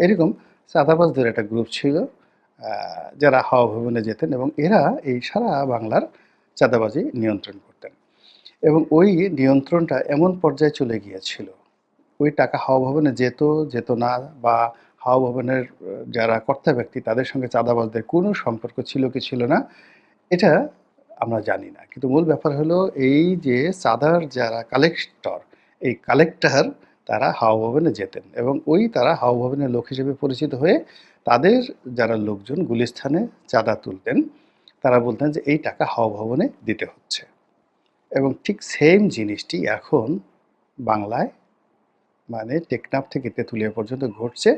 এরকম চাঁদাবাজদের একটা গ্রুপ ছিল যারা হাওয়া ভবনে যেতেন এবং এরা এই সারা বাংলার চাঁদাবাজি নিয়ন্ত্রণ করতেন। এবং ওই নিয়ন্ত্রণটা এমন পর্যায়ে চলে গিয়েছিল, ওই টাকা হাওয়া ভবনে যেত, যেত না, বা হাওয়া ভবনের যারা কর্তা ব্যক্তি তাদের সঙ্গে চাঁদাবাজদের কোনো সম্পর্ক ছিল কি ছিল না, এটা আমরা জানি না। কিন্তু মূল ব্যাপার হলো এই যে চাঁদার যারা কালেক্টর, এই কালেক্টর তারা হাওয়া ভবনে যেতেন এবং ওই তারা হাওয়া ভবনের লোক হিসেবে পরিচিত হয়ে তাদের যারা লোকজন গুলিস্থানে চাঁদা তুলতেন, তারা বলতেন যে এই টাকা হাওয়া ভবনে দিতে হচ্ছে। এবং ঠিক সেম জিনিসটি এখন বাংলায়, মানে টেকনাফ থেকে তেঁতুলিয়া পর্যন্ত ঘটছে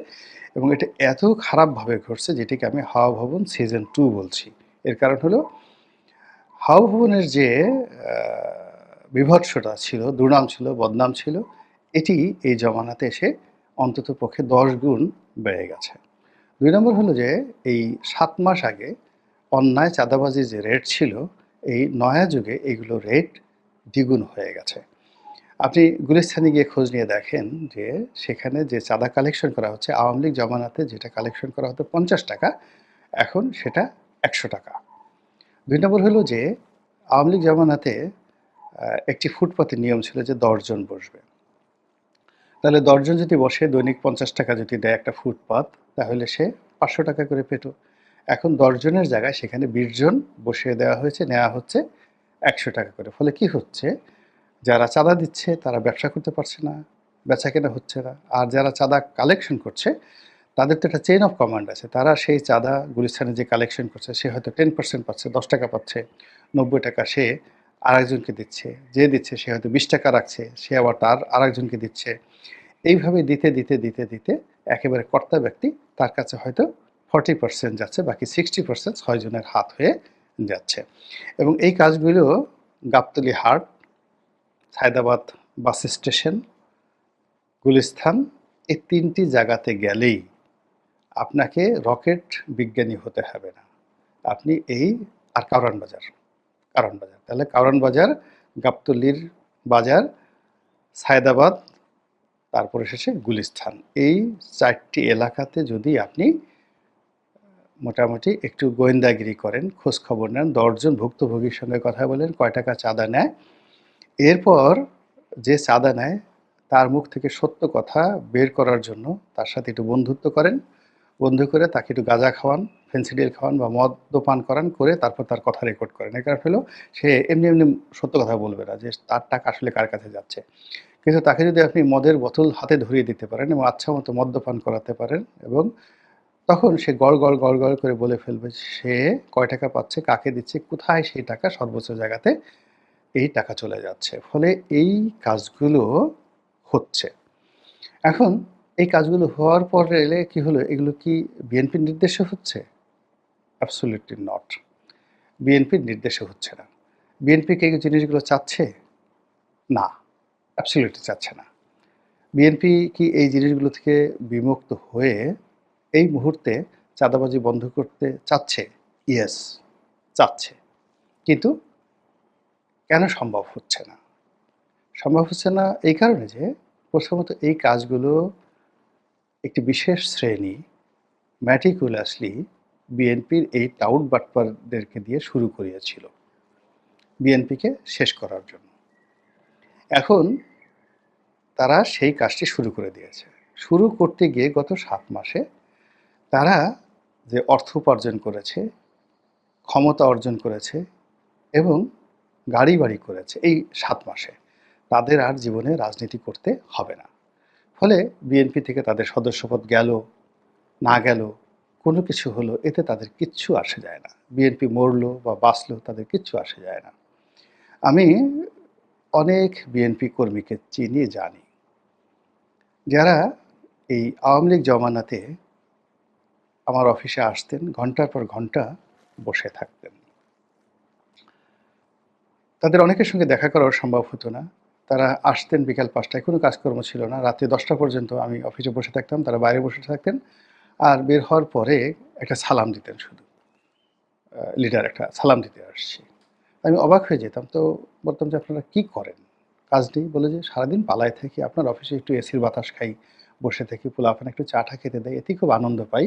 এবং এটা এত খারাপভাবে ঘটছে যেটিকে আমি হাওয়া ভবন সিজন 2 বলছি। এর কারণ হলো হাওয়া ভবনের যে বিভৎসতা ছিল, দুর্নাম ছিল, বদনাম ছিল, এটি এই জমানাতে এসে অন্তত পক্ষে 10 গুণ বেড়ে গেছে। 2 নম্বর হলো যে এই 7 মাস আগে অন্যায় চাঁদাবাজির যে রেট ছিল, এই নয়া যুগে এগুলো রেট দ্বিগুণ হয়ে গেছে। আপনি গুলিস্তানে গিয়ে খোঁজ নিয়ে দেখেন যে সেখানে যে চাঁদা কালেকশন করা হচ্ছে, আওয়ামী লীগ জমানাতে যেটা কালেকশন করা হতো 50 টাকা, এখন সেটা 100 টাকা। 2 নম্বর হলো যে আওয়ামী লীগ জমানাতে একটি ফুটপাতের নিয়ম ছিল যে 10 জন বসবে। তাহলে 10 জন যদি বসে দৈনিক 50 টাকা যদি দেয় একটা ফুটপাত, তাহলে সে 500 টাকা করে পেত। এখন 10 জনের জায়গায় সেখানে 20 জন বসিয়ে দেওয়া হয়েছে, নেওয়া হচ্ছে 100 টাকা করে। ফলে কি হচ্ছে, যারা চাঁদা দিচ্ছে তারা ব্যবসা করতে পারছে না, বেচাকেনা হচ্ছে না। আর যারা চাঁদা কালেকশন করছে তাদের তো একটা চেইন অফ কমান্ড আছে। তারা সেই চাঁদা গুলিস্তানে যে কালেকশন করছে সে হয়তো 10% পাচ্ছে, 10 টাকা পাচ্ছে, 90 টাকা সে আরেকজনকে দিচ্ছে। যে দিচ্ছে সে হয়তো 20 টাকা রাখছে, সে আবার তার আরেকজনকে দিচ্ছে। এইভাবে দিতে দিতে দিতে দিতে একেবারে কর্তা ব্যক্তি তার কাছে হয়তো 40% যাচ্ছে, বাকি 60% 6 জনের হাত হয়ে যাচ্ছে। এবং এই কাজগুলো গাবতলী হাট, সায়দাবাদ বাস স্টেশন, গুলিস্তান, এই 3টি জায়গাতে গেলেই আপনাকে রকেট বিজ্ঞানী হতে হবে না। আপনি এই আর কারওয়ান বাজার, কারওয়ান বাজার, তাহলে কারওয়ান বাজার, গাবতলীর বাজার, সায়দাবাদ, তারপরে শেষে গুলিস্তান, এই 4টি এলাকাতে যদি আপনি মোটামুটি একটু গোয়েন্দাগিরি করেন, খোঁজ খবর নেন, 10 জন ভুক্তভোগীর সঙ্গে কথা বলেন কয় টাকা চাঁদা নেয়, এরপর যে চাঁদা নেয় তার মুখ থেকে সত্য কথা বের করার জন্য তার সাথে একটু বন্ধুত্ব করেন, বন্ধু করে তাকে একটু গাঁজা খাওয়ান, ফেন্সিডিল খাওয়ান বা মদ্যপান করান, করে তারপর তার কথা রেকর্ড করেন। এর কারণ হলো সে এমনি এমনি সত্য কথা বলবে না যে তার টাকা আসলে কার কাছে যাচ্ছে। কিন্তু তাকে যদি আপনি মদের বোতল হাতে ধরিয়ে দিতে পারেন এবং আচ্ছা মতো মদ্যপান করাতে পারেন, এবং তখন সে গড় গড় গড় গড় করে বলে ফেলবে সে কয় টাকা পাচ্ছে, কাকে দিচ্ছে, কোথায় সেই টাকা সর্বোচ্চ জায়গাতে এই টাকা চলে যাচ্ছে। ফলে এই কাজগুলো হচ্ছে। এখন এই কাজগুলো হওয়ার পরে এলে কি হলো, এগুলো কি বিএনপির নির্দেশে হচ্ছে? Absolutely not. বিএনপির নির্দেশে হচ্ছে না। বিএনপি কি এই জিনিসগুলো চাচ্ছে? না, অ্যাবসলিউটলি চাচ্ছে না। বিএনপি কি এই জিনিসগুলো থেকে বিমুক্ত হয়ে এই মুহূর্তে চাঁদাবাজি বন্ধ করতে চাচ্ছে? ইয়েস, চাচ্ছে। কিন্তু কেন সম্ভব হচ্ছে না? সম্ভব হচ্ছে না এই কারণে যে প্রথমত এই কাজগুলো একটি বিশেষ শ্রেণী ম্যাটিকুলাসলি বিএনপির এই টাউট বাটপারদেরকে দিয়ে শুরু করিয়েছিল বিএনপিকে শেষ করার জন্য। এখন তারা সেই কাজটি শুরু করে দিয়েছে। শুরু করতে গিয়ে গত 7 মাসে তারা যে অর্থ উপার্জন করেছে, ক্ষমতা অর্জন করেছে এবং গাড়ি বাড়ি করেছে এই 7 মাসে, তাদের আর জীবনে রাজনীতি করতে হবে না। ফলে বিএনপি থেকে তাদের সদস্যপদ গেল, না গেল, কোনো কিছু হলো, এতে তাদের কিচ্ছু আসে যায় না। বিএনপি মরলো বা বাঁচলো তাদের কিচ্ছু আসে যায় না। আমি অনেক বিএনপি কর্মীকে চিনি, জানি, যারা এই আওয়ামী লীগ জমানাতে আমার অফিসে আসতেন, ঘন্টার পর ঘন্টা বসে থাকতেন। তাদের অনেকের সঙ্গে দেখা করাও সম্ভব হতো না। তারা আসতেন বিকাল 5টায়, কোনো কাজকর্ম ছিল না, রাতে 10টা পর্যন্ত আমি অফিসে বসে থাকতাম, তারা বাইরে বসে থাকতেন। আর বের হওয়ার পরে একটা সালাম দিতেন শুধু, লিডার একটা সালাম দিতে আসছি। আমি অবাক হয়ে যেতাম। তো বলতাম যে আপনারা কি করেন? কাজ নেই? বলে যে সারাদিন পালায় থাকি, আপনার অফিসে একটু এসির বাতাস খাই, বসে থেকে পোলাপান একটু চাটা খেতে দেয়, এতেই খুব আনন্দ পাই।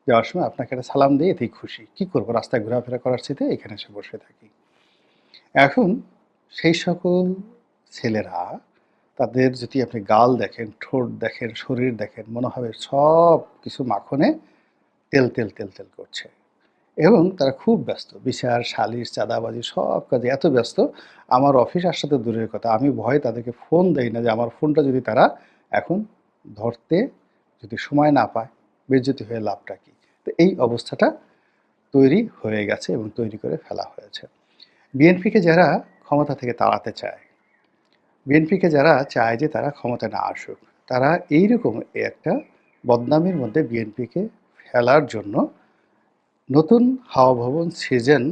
যাওয়ার সময় আপনাকে একটা সালাম দিয়ে এতেই খুশি। কি করব, রাস্তায় ঘোরাফেরা করার চেয়ে এখানে এসে বসে থাকি। এখন সেই সকল ছেলেরা, তাদের যদি আপনি গাল দেখেন, ঠোঁট দেখেন, শরীর দেখেন, মনে হবে সব কিছু মাখনে তেল, তেল, তেল, তেল করছে। এবং তারা খুব ব্যস্ত। বিচার, সালিশ, চাঁদাবাজি সব কাজে এত ব্যস্ত, আমার অফিস আসাতে দূরের কথা, আমি ভয়ে তাদেরকে ফোন দেই না যে আমার ফোনটা যদি তারা এখন ধরতে যদি সময় না পায়, বেজ্জতি হয়ে লাভটা কী? তো এই অবস্থাটা তৈরি হয়ে গেছে এবং তৈরি করে ফেলা হয়েছে। বিএনপিকে যারা ক্ষমতা থেকে তাড়াতে চায়, বিএনপিকে যারা চায় যে তারা ক্ষমতায় না আসুক, তারা এইরকম একটা বদনামের মধ্যে বিএনপিকে ফেলার জন্য নতুন হাওয়া ভবন সিজন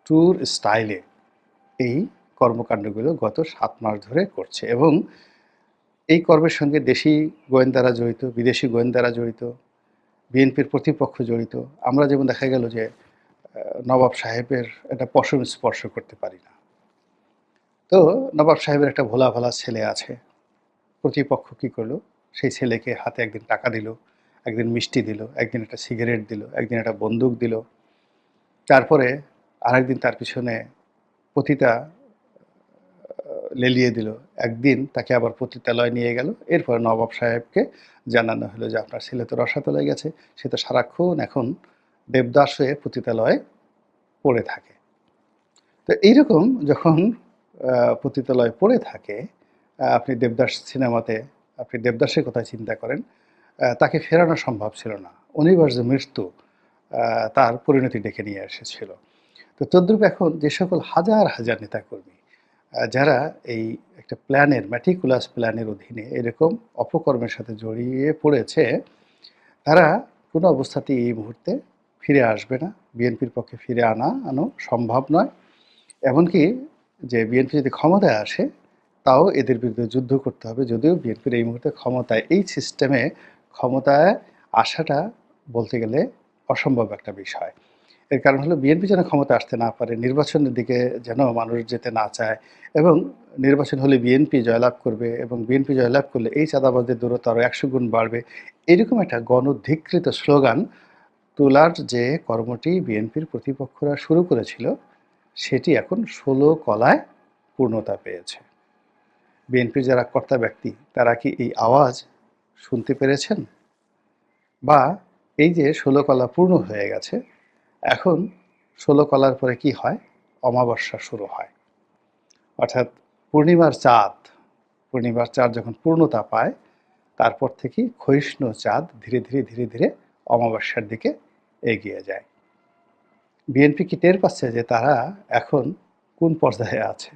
2-র স্টাইলে এই কর্মকাণ্ডগুলো গত 7 মাস ধরে করছে। এবং এই কর্মের সঙ্গে দেশি গোয়েন্দারা জড়িত, বিদেশি গোয়েন্দারা জড়িত, বিএনপির প্রতিপক্ষ জড়িত। আমরা যেমন দেখা গেল যে নবাব সাহেবের একটা পশম স্পর্শ করতে পারি না। তো নবাব সাহেবের একটা ভোলা ভালা ছেলে আছে, প্রতিপক্ষ কী করলো, সেই ছেলেকে হাতে একদিন টাকা দিল, একদিন মিষ্টি দিল, একদিন একটা সিগারেট দিল, একদিন একটা বন্দুক দিল, তারপরে আরেকদিন তার পিছনে পতিতা লেলিয়ে দিল, একদিন তাকে আবার পতিতালয় নিয়ে গেল। এরপর নবাব সাহেবকে জানানো হলো যে আপনার ছেলে তো রসাতলে গেছে, সে তো সারাক্ষণ এখন দেবদাস হয়ে পতিতালয়ে পড়ে থাকে। তো এইরকম যখন পতিতালয়ে পড়ে থাকে, আপনি দেবদাস সিনেমাতে আপনি দেবদাসের কথা চিন্তা করেন, তাকে ফেরানো সম্ভব ছিল না, অনিবার্য মৃত্যু তার পরিণতি ডেকে নিয়ে এসেছিল। তো তদ্রূপ এখন যে সকল হাজার হাজার নেতাকর্মী যারা এই একটা প্ল্যানের, ম্যাটিকুলাস প্ল্যানের অধীনে এরকম অপকর্মের সাথে জড়িয়ে পড়েছে, তারা কোনো অবস্থাতেই এই মুহূর্তে ফিরে আসবে না। বিএনপির পক্ষে ফিরে আনো সম্ভব নয়। এমনকি যে বিএনপি যদি ক্ষমতায় আসে, তাও এদের বিরুদ্ধে যুদ্ধ করতে হবে। যদিও বিএনপির এই মুহূর্তে ক্ষমতায়, এই সিস্টেমে ক্ষমতায় আসাটা বলতে গেলে অসম্ভব একটা বিষয়। এর কারণ হলো বিএনপি যেন ক্ষমতায় আসতে না পারে, নির্বাচনের দিকে যেন মানুষ যেতে না চায়, এবং নির্বাচন হলে বিএনপি জয়লাভ করবে এবং বিএনপি জয়লাভ করলে এই চাঁদাবাজদের দূরত্ব আরও 100 গুণ বাড়বে। এরকম একটা গণধিকৃত স্লোগান তোলার যে কর্মটি বিএনপির প্রতিপক্ষরা শুরু করেছিল, সেটি এখন 16 কলায় পূর্ণতা পেয়েছে। বিএনপির যারা কর্তা ব্যক্তি, তারা কি এই আওয়াজ শুনতে পেরেছেন? বা এই যে 16 কলা পূর্ণ হয়ে গেছে, এখন 16 কলার পরে কি হয়? অমাবস্যা শুরু হয়। অর্থাৎ পূর্ণিমার চাঁদ যখন পূর্ণতা পায়, তারপর থেকেই ক্ষয়িষ্ণু চাঁদ ধীরে ধীরে ধীরে ধীরে অমাবস্যার দিকে এগিয়ে যায়। বিএনপি কি টের পাচ্ছে যে তারা এখন কোন পর্যায়ে আছে?